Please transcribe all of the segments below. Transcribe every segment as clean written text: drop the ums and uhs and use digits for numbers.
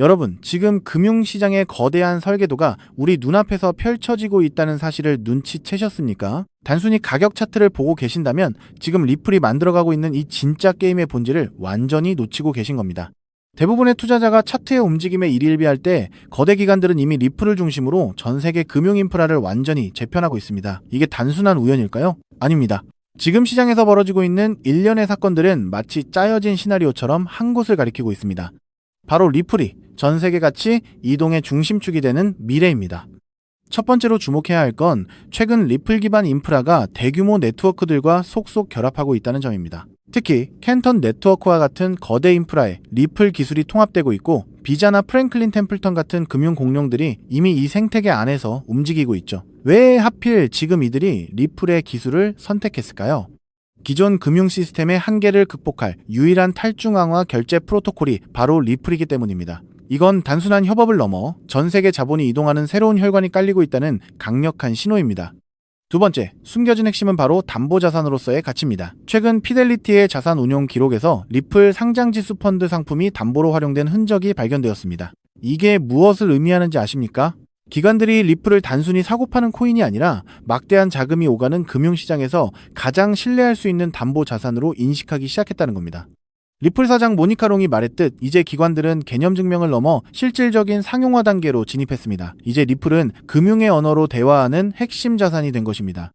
여러분, 지금 금융시장의 거대한 설계도가 우리 눈앞에서 펼쳐지고 있다는 사실을 눈치채셨습니까? 단순히 가격 차트를 보고 계신다면 지금 리플이 만들어가고 있는 이 진짜 게임의 본질을 완전히 놓치고 계신 겁니다. 대부분의 투자자가 차트의 움직임에 일일비할 때 거대 기관들은 이미 리플을 중심으로 전 세계 금융 인프라를 완전히 재편하고 있습니다. 이게 단순한 우연일까요? 아닙니다. 지금 시장에서 벌어지고 있는 일련의 사건들은 마치 짜여진 시나리오처럼 한 곳을 가리키고 있습니다. 바로 리플이 전 세계 가치 이동의 중심축이 되는 미래입니다. 첫 번째로 주목해야 할 건 최근 리플 기반 인프라가 대규모 네트워크들과 속속 결합하고 있다는 점입니다. 특히 캔턴 네트워크와 같은 거대 인프라에 리플 기술이 통합되고 있고 비자나 프랭클린 템플턴 같은 금융 공룡들이 이미 이 생태계 안에서 움직이고 있죠. 왜 하필 지금 이들이 리플의 기술을 선택했을까요? 기존 금융 시스템의 한계를 극복할 유일한 탈중앙화 결제 프로토콜이 바로 리플이기 때문입니다. 이건 단순한 협업을 넘어 전 세계 자본이 이동하는 새로운 혈관이 깔리고 있다는 강력한 신호입니다. 두 번째, 숨겨진 핵심은 바로 담보자산으로서의 가치입니다. 최근 피델리티의 자산 운용 기록에서 리플 상장지수 펀드 상품이 담보로 활용된 흔적이 발견되었습니다. 이게 무엇을 의미하는지 아십니까? 기관들이 리플을 단순히 사고 파는 코인이 아니라 막대한 자금이 오가는 금융시장에서 가장 신뢰할 수 있는 담보자산으로 인식하기 시작했다는 겁니다. 리플 사장 모니카 롱이 말했듯 이제 기관들은 개념 증명을 넘어 실질적인 상용화 단계로 진입했습니다. 이제 리플은 금융의 언어로 대화하는 핵심 자산이 된 것입니다.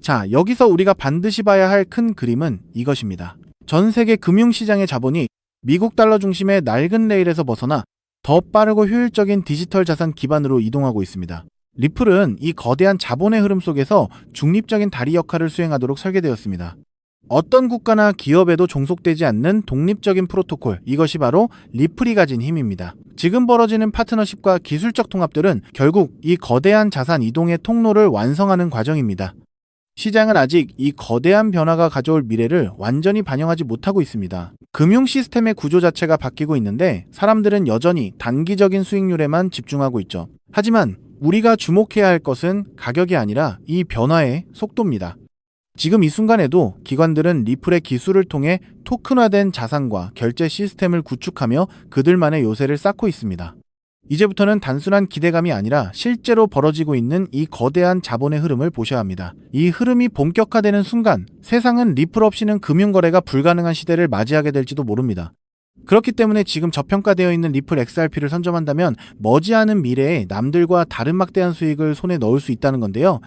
자, 여기서 우리가 반드시 봐야 할 큰 그림은 이것입니다. 전 세계 금융시장의 자본이 미국 달러 중심의 낡은 레일에서 벗어나 더 빠르고 효율적인 디지털 자산 기반으로 이동하고 있습니다. 리플은 이 거대한 자본의 흐름 속에서 중립적인 다리 역할을 수행하도록 설계되었습니다. 어떤 국가나 기업에도 종속되지 않는 독립적인 프로토콜, 이것이 바로 리플이 가진 힘입니다. 지금 벌어지는 파트너십과 기술적 통합들은 결국 이 거대한 자산 이동의 통로를 완성하는 과정입니다. 시장은 아직 이 거대한 변화가 가져올 미래를 완전히 반영하지 못하고 있습니다. 금융 시스템의 구조 자체가 바뀌고 있는데 사람들은 여전히 단기적인 수익률에만 집중하고 있죠. 하지만 우리가 주목해야 할 것은 가격이 아니라 이 변화의 속도입니다. 지금 이 순간에도 기관들은 리플의 기술을 통해 토큰화된 자산과 결제 시스템을 구축하며 그들만의 요새를 쌓고 있습니다. 이제부터는 단순한 기대감이 아니라 실제로 벌어지고 있는 이 거대한 자본의 흐름을 보셔야 합니다. 이 흐름이 본격화되는 순간 세상은 리플 없이는 금융거래가 불가능한 시대를 맞이하게 될지도 모릅니다. 그렇기 때문에 지금 저평가되어 있는 리플 XRP를 선점한다면 머지않은 미래에 남들과 다른 막대한 수익을 손에 넣을 수 있다는 건데요.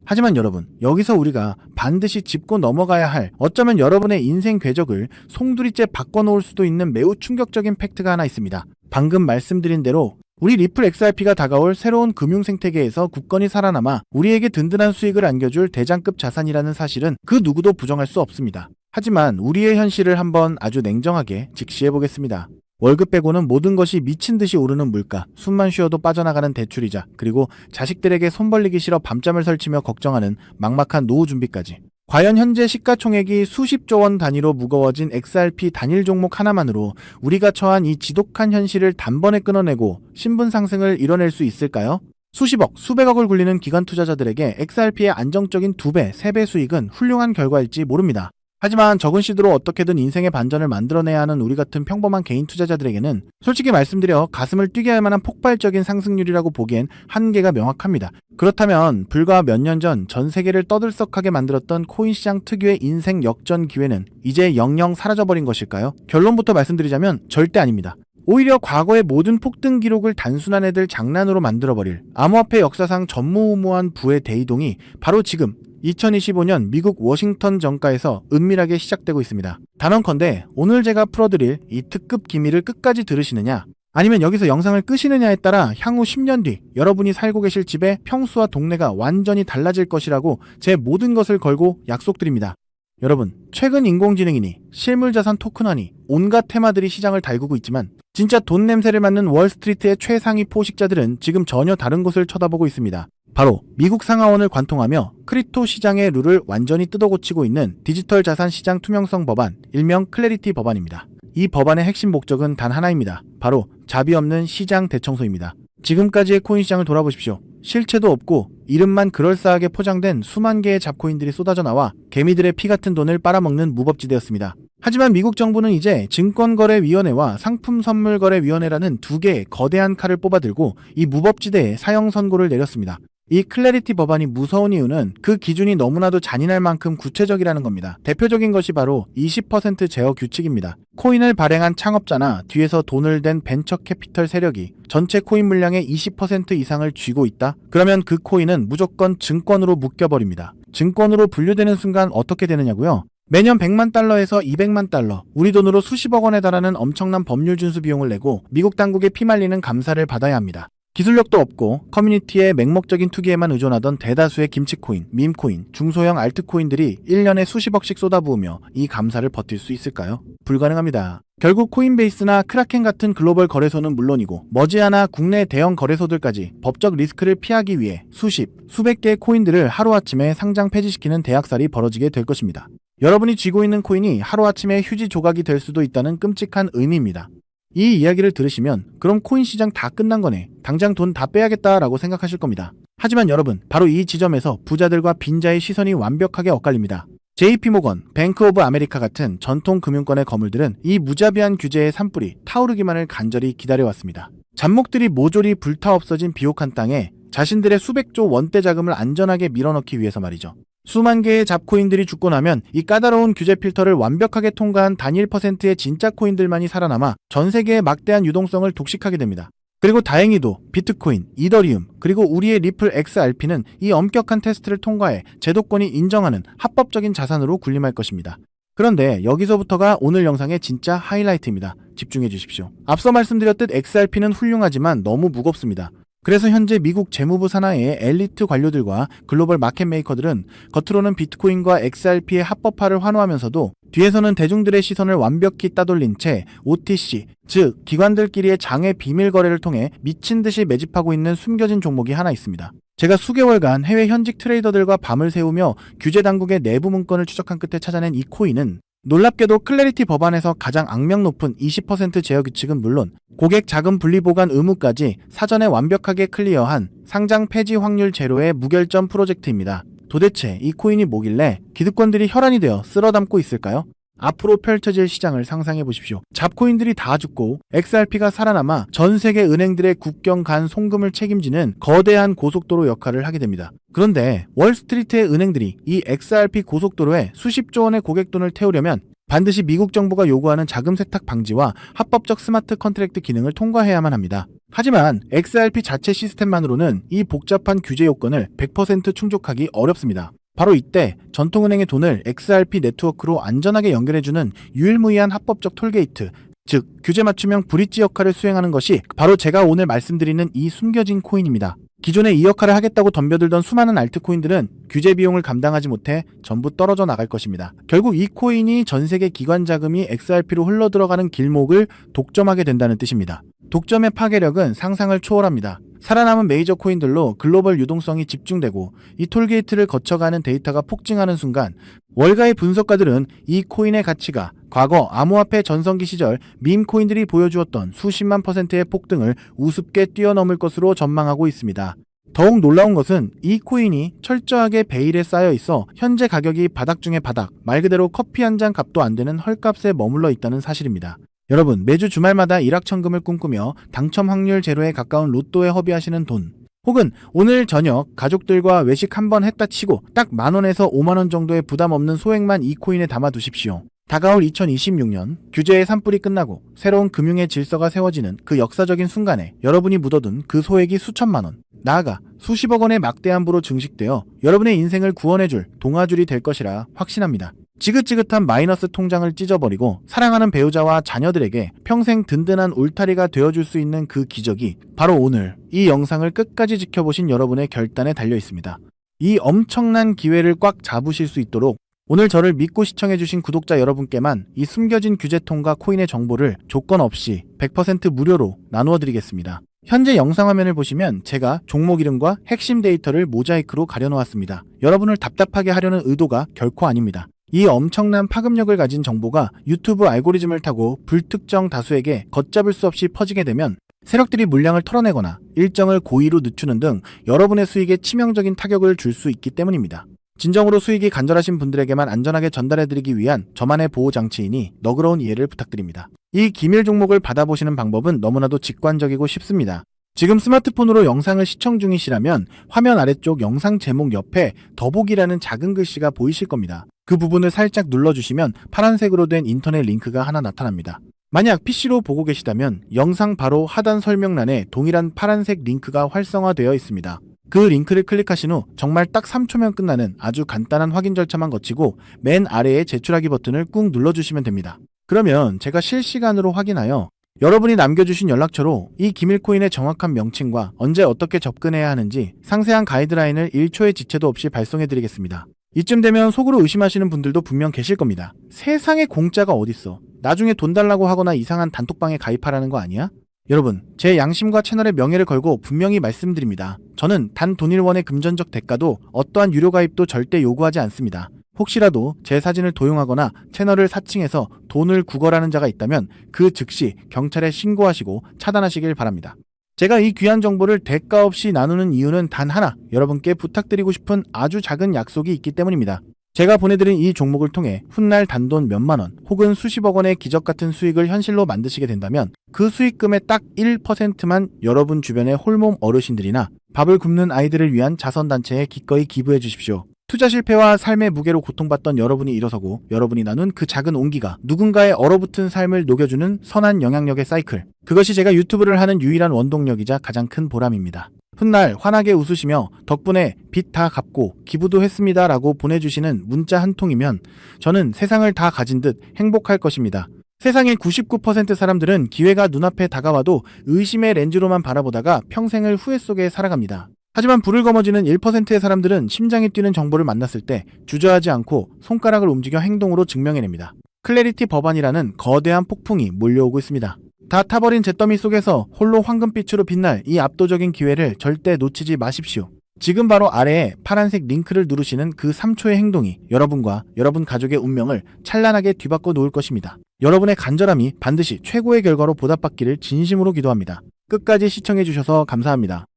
하지만 여러분, 여기서 우리가 반드시 짚고 넘어가야 할, 어쩌면 여러분의 인생 궤적을 송두리째 바꿔놓을 수도 있는 매우 충격적인 팩트가 하나 있습니다. 방금 말씀드린 대로 우리 리플 XRP가 다가올 새로운 금융 생태계에서 굳건히 살아남아 우리에게 든든한 수익을 안겨줄 대장급 자산이라는 사실은 그 누구도 부정할 수 없습니다. 하지만 우리의 현실을 한번 아주 냉정하게 직시해보겠습니다. 월급 빼고는 모든 것이 미친 듯이 오르는 물가, 숨만 쉬어도 빠져나가는 대출이자, 그리고 자식들에게 손 벌리기 싫어 밤잠을 설치며 걱정하는 막막한 노후 준비까지. 과연 현재 시가총액이 수십조 원 단위로 무거워진 XRP 단일 종목 하나만으로 우리가 처한 이 지독한 현실을 단번에 끊어내고 신분 상승을 이뤄낼 수 있을까요? 수십억, 수백억을 굴리는 기관 투자자들에게 XRP의 안정적인 2배, 3배 수익은 훌륭한 결과일지 모릅니다. 하지만 적은 시드로 어떻게든 인생의 반전을 만들어내야 하는 우리 같은 평범한 개인 투자자들에게는 솔직히 말씀드려 가슴을 뛰게 할 만한 폭발적인 상승률이라고 보기엔 한계가 명확합니다. 그렇다면 불과 몇 년 전 전 세계를 떠들썩하게 만들었던 코인 시장 특유의 인생 역전 기회는 이제 영영 사라져버린 것일까요? 결론부터 말씀드리자면 절대 아닙니다. 오히려 과거의 모든 폭등 기록을 단순한 애들 장난으로 만들어버릴 암호화폐 역사상 전무후무한 부의 대이동이 바로 지금 2025년 미국 워싱턴 정가에서 은밀하게 시작되고 있습니다. 단언컨대 오늘 제가 풀어드릴 이 특급 기밀을 끝까지 들으시느냐, 아니면 여기서 영상을 끄시느냐에 따라 향후 10년 뒤 여러분이 살고 계실 집의 평수와 동네가 완전히 달라질 것이라고 제 모든 것을 걸고 약속드립니다. 여러분, 최근 인공지능이니 실물자산 토큰화니 온갖 테마들이 시장을 달구고 있지만 진짜 돈 냄새를 맡는 월스트리트의 최상위 포식자들은 지금 전혀 다른 곳을 쳐다보고 있습니다. 바로 미국 상하원을 관통하며 크립토 시장의 룰을 완전히 뜯어고치고 있는 디지털 자산 시장 투명성 법안, 일명 클래리티 법안입니다. 이 법안의 핵심 목적은 단 하나입니다. 바로 자비 없는 시장 대청소입니다. 지금까지의 코인 시장을 돌아보십시오. 실체도 없고 이름만 그럴싸하게 포장된 수만 개의 잡코인들이 쏟아져 나와 개미들의 피 같은 돈을 빨아먹는 무법지대였습니다. 하지만 미국 정부는 이제 증권거래위원회와 상품선물거래위원회라는 두 개의 거대한 칼을 뽑아들고 이 무법지대에 사형 선고를 내렸습니다. 이 클래리티 법안이 무서운 이유는 그 기준이 너무나도 잔인할 만큼 구체적이라는 겁니다. 대표적인 것이 바로 20% 제어 규칙입니다. 코인을 발행한 창업자나 뒤에서 돈을 댄 벤처 캐피털 세력이 전체 코인 물량의 20% 이상을 쥐고 있다? 그러면 그 코인은 무조건 증권으로 묶여버립니다. 증권으로 분류되는 순간 어떻게 되느냐고요? 매년 100만 달러에서 200만 달러, 우리 돈으로 수십억 원에 달하는 엄청난 법률 준수 비용을 내고 미국 당국에 피말리는 감사를 받아야 합니다. 기술력도 없고 커뮤니티의 맹목적인 투기에만 의존하던 대다수의 김치코인, 밈코인, 중소형 알트코인들이 1년에 수십억씩 쏟아부으며 이 감사를 버틸 수 있을까요? 불가능합니다. 결국 코인베이스나 크라켄 같은 글로벌 거래소는 물론이고 머지않아 국내 대형 거래소들까지 법적 리스크를 피하기 위해 수백 개의 코인들을 하루아침에 상장 폐지시키는 대학살이 벌어지게 될 것입니다. 여러분이 쥐고 있는 코인이 하루아침에 휴지 조각이 될 수도 있다는 끔찍한 의미입니다. 이 이야기를 들으시면 그럼 코인 시장 다 끝난 거네, 당장 돈 다 빼야겠다라고 생각하실 겁니다. 하지만 여러분, 바로 이 지점에서 부자들과 빈자의 시선이 완벽하게 엇갈립니다. JP모건, 뱅크 오브 아메리카 같은 전통 금융권의 거물들은 이 무자비한 규제의 산불이 타오르기만을 간절히 기다려왔습니다. 잡목들이 모조리 불타 없어진 비옥한 땅에 자신들의 수백조 원대 자금을 안전하게 밀어넣기 위해서 말이죠. 수만 개의 잡코인들이 죽고 나면 이 까다로운 규제 필터를 완벽하게 통과한 단일 퍼센트의 진짜 코인들만이 살아남아 전 세계의 막대한 유동성을 독식하게 됩니다. 그리고 다행히도 비트코인, 이더리움, 그리고 우리의 리플 XRP는 이 엄격한 테스트를 통과해 제도권이 인정하는 합법적인 자산으로 군림할 것입니다. 그런데 여기서부터가 오늘 영상의 진짜 하이라이트입니다. 집중해 주십시오. 앞서 말씀드렸듯 XRP는 훌륭하지만 너무 무겁습니다. 그래서 현재 미국 재무부 산하의 엘리트 관료들과 글로벌 마켓 메이커들은 겉으로는 비트코인과 XRP의 합법화를 환호하면서도 뒤에서는 대중들의 시선을 완벽히 따돌린 채 OTC, 즉 기관들끼리의 장외 비밀 거래를 통해 미친 듯이 매집하고 있는 숨겨진 종목이 하나 있습니다. 제가 수개월간 해외 현직 트레이더들과 밤을 새우며 규제 당국의 내부 문건을 추적한 끝에 찾아낸 이 코인은 놀랍게도 클래리티 법안에서 가장 악명 높은 20% 제어 규칙은 물론 고객 자금 분리 보관 의무까지 사전에 완벽하게 클리어한 상장 폐지 확률 제로의 무결점 프로젝트입니다. 도대체 이 코인이 뭐길래 기득권들이 혈안이 되어 쓸어담고 있을까요? 앞으로 펼쳐질 시장을 상상해 보십시오. 잡코인들이 다 죽고 XRP가 살아남아 전 세계 은행들의 국경 간 송금을 책임지는 거대한 고속도로 역할을 하게 됩니다. 그런데 월스트리트의 은행들이 이 XRP 고속도로에 수십조 원의 고객돈을 태우려면 반드시 미국 정부가 요구하는 자금 세탁 방지와 합법적 스마트 컨트랙트 기능을 통과해야만 합니다. 하지만 XRP 자체 시스템만으로는 이 복잡한 규제 요건을 100% 충족하기 어렵습니다. 바로 이때 전통은행의 돈을 XRP 네트워크로 안전하게 연결해주는 유일무이한 합법적 톨게이트, 즉 규제 맞춤형 브릿지 역할을 수행하는 것이 바로 제가 오늘 말씀드리는 이 숨겨진 코인입니다. 기존에 이 역할을 하겠다고 덤벼들던 수많은 알트코인들은 규제 비용을 감당하지 못해 전부 떨어져 나갈 것입니다. 결국 이 코인이 전 세계 기관 자금이 XRP로 흘러들어가는 길목을 독점하게 된다는 뜻입니다. 독점의 파괴력은 상상을 초월합니다. 살아남은 메이저 코인들로 글로벌 유동성이 집중되고 이 톨게이트를 거쳐가는 데이터가 폭증하는 순간 월가의 분석가들은 이 코인의 가치가 과거 암호화폐 전성기 시절 밈 코인들이 보여주었던 수십만 %의 폭등을 우습게 뛰어넘을 것으로 전망하고 있습니다. 더욱 놀라운 것은 이 코인이 철저하게 베일에 쌓여 있어 현재 가격이 바닥 중의 바닥, 말 그대로 커피 한 잔 값도 안 되는 헐값에 머물러 있다는 사실입니다. 여러분, 매주 주말마다 일확천금을 꿈꾸며 당첨 확률 제로에 가까운 로또에 허비하시는 돈, 혹은 오늘 저녁 가족들과 외식 한번 했다 치고 딱 10,000원에서 50,000원 정도의 부담 없는 소액만 이 코인에 담아 두십시오. 다가올 2026년 규제의 산불이 끝나고 새로운 금융의 질서가 세워지는 그 역사적인 순간에 여러분이 묻어둔 그 소액이 수천만 원, 나아가 수십억 원의 막대한 부로 증식되어 여러분의 인생을 구원해줄 동아줄이 될 것이라 확신합니다. 지긋지긋한 마이너스 통장을 찢어버리고 사랑하는 배우자와 자녀들에게 평생 든든한 울타리가 되어줄 수 있는 그 기적이 바로 오늘 이 영상을 끝까지 지켜보신 여러분의 결단에 달려 있습니다. 이 엄청난 기회를 꽉 잡으실 수 있도록 오늘 저를 믿고 시청해주신 구독자 여러분께만 이 숨겨진 규제통과 코인의 정보를 조건 없이 100% 무료로 나누어드리겠습니다. 현재 영상 화면을 보시면 제가 종목 이름과 핵심 데이터를 모자이크로 가려놓았습니다. 여러분을 답답하게 하려는 의도가 결코 아닙니다. 이 엄청난 파급력을 가진 정보가 유튜브 알고리즘을 타고 불특정 다수에게 걷잡을 수 없이 퍼지게 되면 세력들이 물량을 털어내거나 일정을 고의로 늦추는 등 여러분의 수익에 치명적인 타격을 줄 수 있기 때문입니다. 진정으로 수익이 간절하신 분들에게만 안전하게 전달해드리기 위한 저만의 보호장치이니 너그러운 이해를 부탁드립니다. 이 기밀 종목을 받아보시는 방법은 너무나도 직관적이고 쉽습니다. 지금 스마트폰으로 영상을 시청 중이시라면 화면 아래쪽 영상 제목 옆에 더보기라는 작은 글씨가 보이실 겁니다. 그 부분을 살짝 눌러주시면 파란색으로 된 인터넷 링크가 하나 나타납니다. 만약 PC로 보고 계시다면 영상 바로 하단 설명란에 동일한 파란색 링크가 활성화되어 있습니다. 그 링크를 클릭하신 후 정말 딱 3초면 끝나는 아주 간단한 확인 절차만 거치고 맨 아래에 제출하기 버튼을 꾹 눌러주시면 됩니다. 그러면 제가 실시간으로 확인하여 여러분이 남겨주신 연락처로 이 기밀코인의 정확한 명칭과 언제 어떻게 접근해야 하는지 상세한 가이드라인을 1초의 지체도 없이 발송해드리겠습니다. 이쯤 되면 속으로 의심하시는 분들도 분명 계실 겁니다. 세상에 공짜가 어딨어. 나중에 돈 달라고 하거나 이상한 단톡방에 가입하라는 거 아니야? 여러분, 제 양심과 채널의 명예를 걸고 분명히 말씀드립니다. 저는 단 돈일원의 금전적 대가도 어떠한 유료 가입도 절대 요구하지 않습니다. 혹시라도 제 사진을 도용하거나 채널을 사칭해서 돈을 구걸하는 자가 있다면 그 즉시 경찰에 신고하시고 차단하시길 바랍니다. 제가 이 귀한 정보를 대가 없이 나누는 이유는 단 하나, 여러분께 부탁드리고 싶은 아주 작은 약속이 있기 때문입니다. 제가 보내드린 이 종목을 통해 훗날 단돈 몇만 원 혹은 수십억 원의 기적 같은 수익을 현실로 만드시게 된다면 그 수익금의 딱 1%만 여러분 주변의 홀몸 어르신들이나 밥을 굶는 아이들을 위한 자선단체에 기꺼이 기부해 주십시오. 투자 실패와 삶의 무게로 고통받던 여러분이 일어서고 여러분이 나눈 그 작은 온기가 누군가의 얼어붙은 삶을 녹여주는 선한 영향력의 사이클. 그것이 제가 유튜브를 하는 유일한 원동력이자 가장 큰 보람입니다. 훗날 환하게 웃으시며 덕분에 빚 다 갚고 기부도 했습니다 라고 보내주시는 문자 한 통이면 저는 세상을 다 가진 듯 행복할 것입니다. 세상의 99% 사람들은 기회가 눈앞에 다가와도 의심의 렌즈로만 바라보다가 평생을 후회 속에 살아갑니다. 하지만 불을 거머쥐는 1%의 사람들은 심장이 뛰는 정보를 만났을 때 주저하지 않고 손가락을 움직여 행동으로 증명해냅니다. 클래리티 법안이라는 거대한 폭풍이 몰려오고 있습니다. 다 타버린 잿더미 속에서 홀로 황금빛으로 빛날 이 압도적인 기회를 절대 놓치지 마십시오. 지금 바로 아래에 파란색 링크를 누르시는 그 3초의 행동이 여러분과 여러분 가족의 운명을 찬란하게 뒤바꿔 놓을 것입니다. 여러분의 간절함이 반드시 최고의 결과로 보답받기를 진심으로 기도합니다. 끝까지 시청해주셔서 감사합니다.